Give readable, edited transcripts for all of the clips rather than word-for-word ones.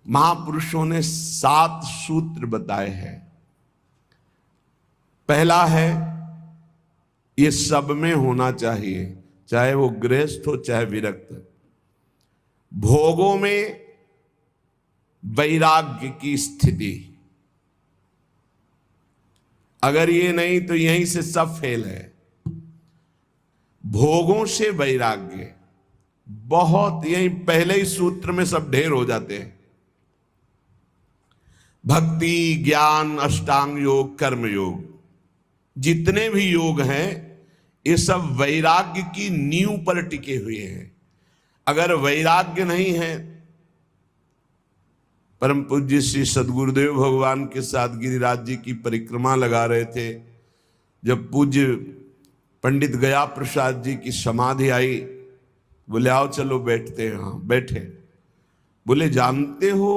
महापुरुषों ने 7 सूत्र बताए हैं। पहला है, ये सब में होना चाहिए, चाहे वो गृहस्थ हो चाहे विरक्त। भोगों में वैराग्य की स्थिति, अगर ये नहीं तो यहीं से सब फेल है। भोगों से वैराग्य, बहुत यही पहले ही सूत्र में सब ढेर हो जाते हैं। भक्ति, ज्ञान, अष्टांग योग, कर्म योग, जितने भी योग हैं ये सब वैराग्य की नींव पर टिके हुए हैं। अगर वैराग्य नहीं है, परम पूज्य श्री सद्गुरुदेव भगवान के साथ गिरिराज जी की परिक्रमा लगा रहे थे, जब पूज्य पंडित गया प्रसाद जी की समाधि आई, बोले आओ चलो बैठते हैं। हाँ बैठे। बोले जानते हो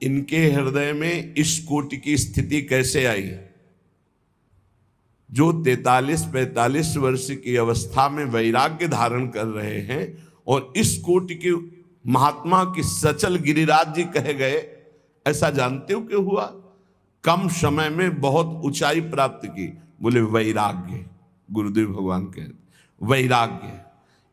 इनके हृदय में इस कोटि की स्थिति कैसे आई? जो 43-45 वर्ष की अवस्था में वैराग्य धारण कर रहे हैं और इस कोटि के महात्मा की सचल गिरिराज जी कहे गए, ऐसा जानते हो क्यों हुआ? कम समय में बहुत ऊंचाई प्राप्त की। बोले वैराग्य। गुरुदेव भगवान कहते वैराग्य।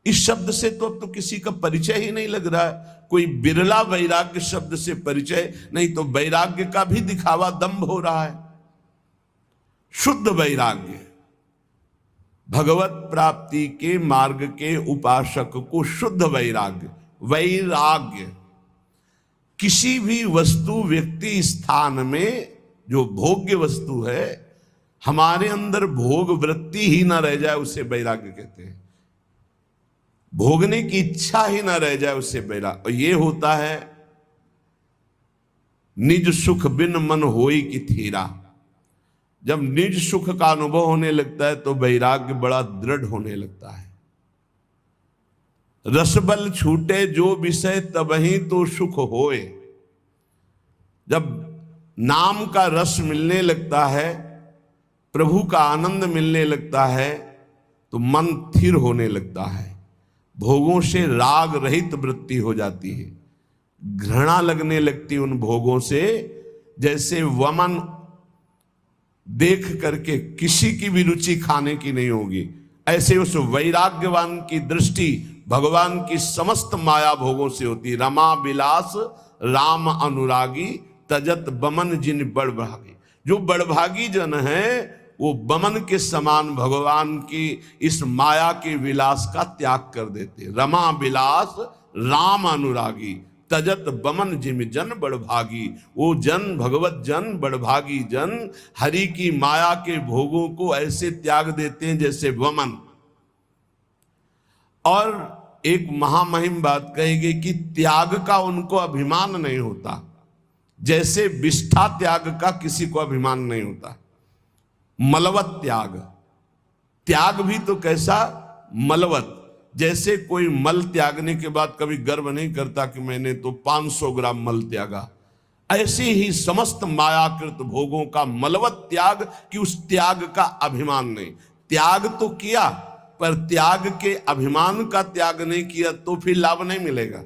इस शब्द से तो अब तो किसी का परिचय ही नहीं लग रहा है। कोई बिरला वैराग्य शब्द से परिचय, नहीं तो वैराग्य का भी दिखावा दंभ हो रहा है। शुद्ध वैराग्य, भगवत प्राप्ति के मार्ग के उपासक को शुद्ध वैराग्य। वैराग्य किसी भी वस्तु, व्यक्ति, स्थान में जो भोग्य वस्तु है, हमारे अंदर भोग वृत्ति ही ना रह जाए उसे वैराग्य कहते हैं। भोगने की इच्छा ही ना रह जाए उसे वैराग्य। और ये होता है निज सुख बिन मन होई की थीरा। जब निज सुख का अनुभव होने लगता है तो वैराग्य बड़ा दृढ़ होने लगता है। रसबल छूटे जो विषय तबही तो सुख होए। जब नाम का रस मिलने लगता है, प्रभु का आनंद मिलने लगता है, तो मन स्थिर होने लगता है। भोगों से राग रहित वृत्ति हो जाती है। घृणा लगने लगती उन भोगों से, जैसे वमन देख करके किसी की भी रुचि खाने की नहीं होगी। ऐसे उस वैराग्यवान की दृष्टि भगवान की समस्त माया भोगों से होती। रमा विलास राम अनुरागी, तजत बमन जिन बड़भागी। जो बड़भागी जन है वो बमन के समान भगवान की इस माया के विलास का त्याग कर देते। रमा विलास राम अनुरागी, तजत बमन जिम जन बड़भागी। वो जन, भगवत जन, बड़भागी जन हरि की माया के भोगों को ऐसे त्याग देते हैं जैसे वमन। और एक महामहिम बात कहेगी कि त्याग का उनको अभिमान नहीं होता, जैसे विष्ठा त्याग का किसी को अभिमान नहीं होता। मलवत त्याग, त्याग भी तो कैसा? मलवत। जैसे कोई मल त्यागने के बाद कभी गर्व नहीं करता कि मैंने तो 500 ग्राम मल त्यागा, ऐसे ही समस्त मायाकृत भोगों का मलवत त्याग, कि उस त्याग का अभिमान नहीं। त्याग तो किया, पर त्याग के अभिमान का त्याग नहीं किया तो फिर लाभ नहीं मिलेगा।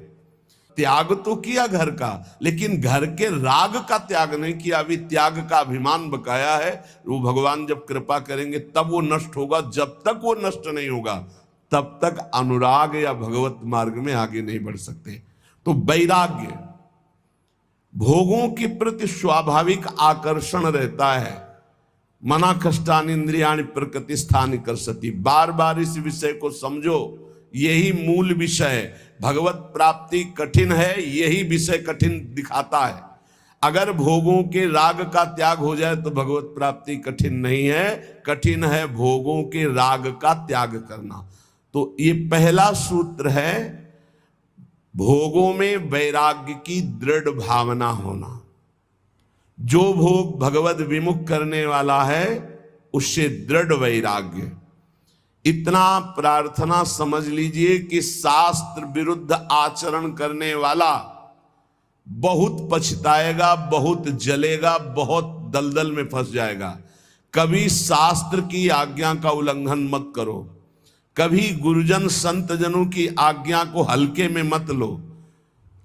त्याग तो किया घर का, लेकिन घर के राग का त्याग नहीं किया। अभी त्याग का अभिमान बकाया है। वो भगवान जब कृपा करेंगे तब वो नष्ट होगा। जब तक वो नष्ट नहीं होगा तब तक अनुराग या भगवत मार्ग में आगे नहीं बढ़ सकते। तो वैराग्य, भोगों के प्रति स्वाभाविक आकर्षण रहता है। मना कष्टान इंद्रियाणि प्रकृति स्थान कर सती। बार बार इस विषय को समझो, यही मूल विषय। भगवत प्राप्ति कठिन है, यही विषय कठिन दिखाता है। अगर भोगों के राग का त्याग हो जाए तो भगवत प्राप्ति कठिन नहीं है, कठिन है भोगों के राग का त्याग करना। तो ये पहला सूत्र है, भोगों में वैराग्य की दृढ़ भावना होना। जो भोग भगवत विमुख करने वाला है उससे दृढ़ वैराग्य। इतना प्रार्थना समझ लीजिए कि शास्त्र विरुद्ध आचरण करने वाला बहुत पछताएगा, बहुत जलेगा, बहुत दलदल में फंस जाएगा। कभी शास्त्र की आज्ञा का उल्लंघन मत करो, कभी गुरुजन संत जनों की आज्ञा को हल्के में मत लो।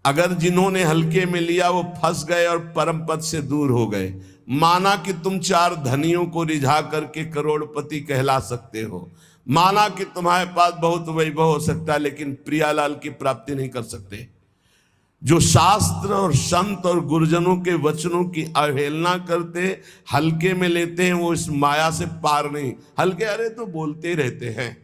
अगर जिन्होंने हल्के में लिया वो फंस गए और परम पद से दूर हो गए। माना कि तुम 4 धनियों को रिझा करके करोड़पति कहला सकते हो, माना कि तुम्हारे पास बहुत वैभव हो सकता है, लेकिन प्रियालाल की प्राप्ति नहीं कर सकते। जो शास्त्र और संत और गुरुजनों के वचनों की अवहेलना करते, हल्के में लेते हैं, वो इस माया से पार नहीं। हल्के अरे तो बोलते ही रहते हैं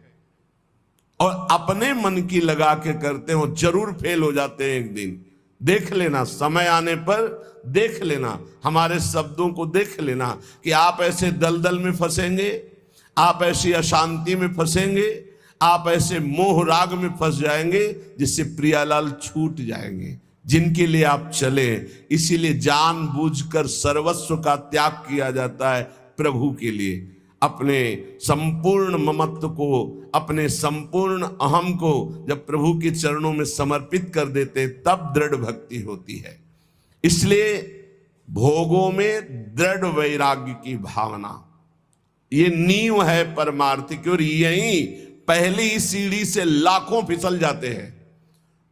और अपने मन की लगा के करते हो, जरूर फेल हो जाते हैं एक दिन। देख लेना, समय आने पर देख लेना, हमारे शब्दों को देख लेना कि आप ऐसे दलदल में फंसेंगे, आप ऐसी अशांति में फंसेंगे, आप ऐसे मोह राग में फंस जाएंगे जिससे प्रियालाल छूट जाएंगे, जिनके लिए आप चले। इसीलिए जानबूझकर सर्वस्व का त्याग किया जाता है प्रभु के लिए। अपने संपूर्ण ममत्व को, अपने संपूर्ण अहम को जब प्रभु के चरणों में समर्पित कर देते, तब दृढ़ भक्ति होती है। इसलिए भोगों में दृढ़ वैराग्य की भावना, ये नींव है परमार्थ की। और यही पहली सीढ़ी से लाखों फिसल जाते हैं,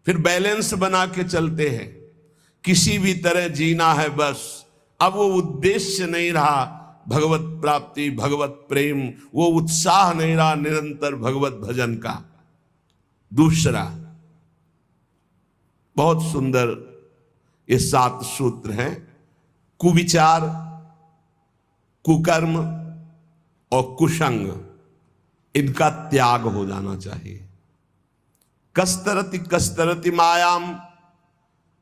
फिर बैलेंस बना के चलते हैं। किसी भी तरह जीना है बस, अब वो उद्देश्य नहीं रहा भगवत प्राप्ति, भगवत प्रेम, वो उत्साह नहीं रहा निरंतर भगवत भजन का। दूसरा बहुत सुंदर ये 7 सूत्र हैं। कुविचार, कुकर्म और कुसंग, इनका त्याग हो जाना चाहिए। कस्तरति कस्तरति मायाम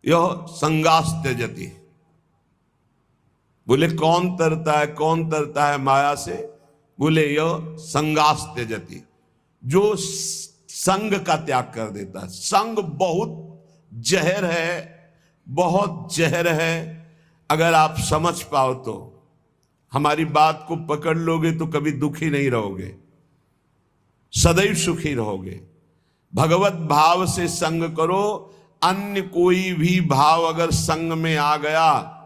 यह संगास त्यजति। बोले कौन तरता है, कौन तरता है माया से? बोले यह संगास त्यजति, जो संग का त्याग कर देता है। संग बहुत जहर है, बहुत जहर है। अगर आप समझ पाओ तो, हमारी बात को पकड़ लोगे तो कभी दुखी नहीं रहोगे, सदैव सुखी रहोगे। भगवत भाव से संग करो। अन्य कोई भी भाव अगर संग में आ गया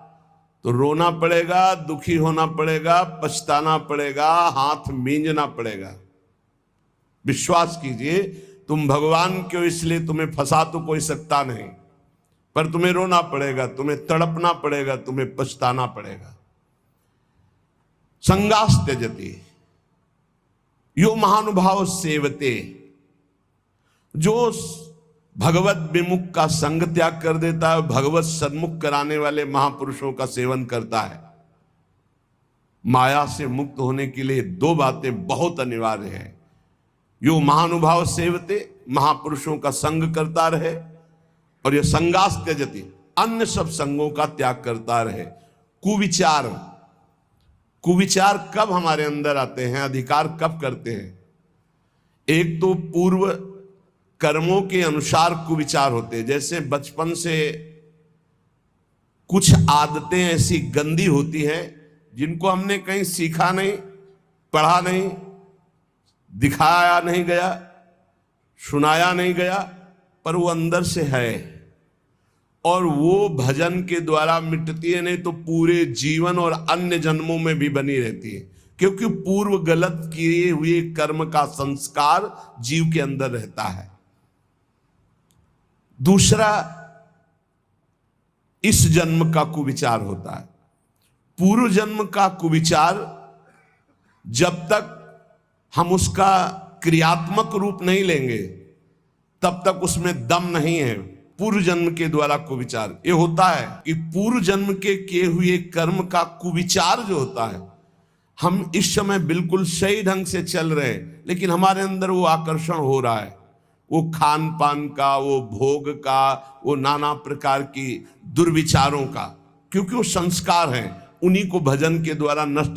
तो रोना पड़ेगा, दुखी होना पड़ेगा, पछताना पड़ेगा, हाथ मींजना पड़ेगा। विश्वास कीजिए, तुम भगवान के हो इसलिए तुम्हें फंसा तो कोई सकता नहीं, पर तुम्हें रोना पड़ेगा, तुम्हें तड़पना पड़ेगा, तुम्हें पछताना पड़ेगा। संगास त्यजति यो महानुभाव सेवते, जो भगवत विमुख का संग त्याग कर देता है, भगवत सन्मुख कराने वाले महापुरुषों का सेवन करता है। माया से मुक्त होने के लिए 2 बातें बहुत अनिवार्य है। यो महानुभाव सेवते, महापुरुषों का संग करता रहे, और यह संगास त्यजति, अन्य सब संगों का त्याग करता रहे। कुविचार, कुविचार कब हमारे अंदर आते हैं, अधिकार कब करते हैं? एक तो पूर्व कर्मों के अनुसार कुविचार होते हैं। जैसे बचपन से कुछ आदतें ऐसी गंदी होती हैं जिनको हमने कहीं सीखा नहीं, पढ़ा नहीं, दिखाया नहीं गया, सुनाया नहीं गया, पर वो अंदर से है और वो भजन के द्वारा मिटती है, नहीं तो पूरे जीवन और अन्य जन्मों में भी बनी रहती है, क्योंकि पूर्व गलत किए हुए कर्म का संस्कार जीव के अंदर रहता है। दूसरा, इस जन्म का कुविचार होता है। पूर्व जन्म का कुविचार जब तक हम उसका क्रियात्मक रूप नहीं लेंगे तब तक उसमें दम नहीं है। पूर्व जन्म के द्वारा कुविचार ये होता है कि पूर्व जन्म के किए हुए कर्म का कुविचार जो होता है, हम इस समय बिल्कुल सही ढंग से चल रहे हैं, लेकिन हमारे अंदर वो आकर्षण हो रहा है, वो खान पान का, वो भोग का, वो नाना प्रकार की दुर्विचारों का, क्योंकि वो संस्कार हैं, उन्हीं को भजन के द्वारा नष्ट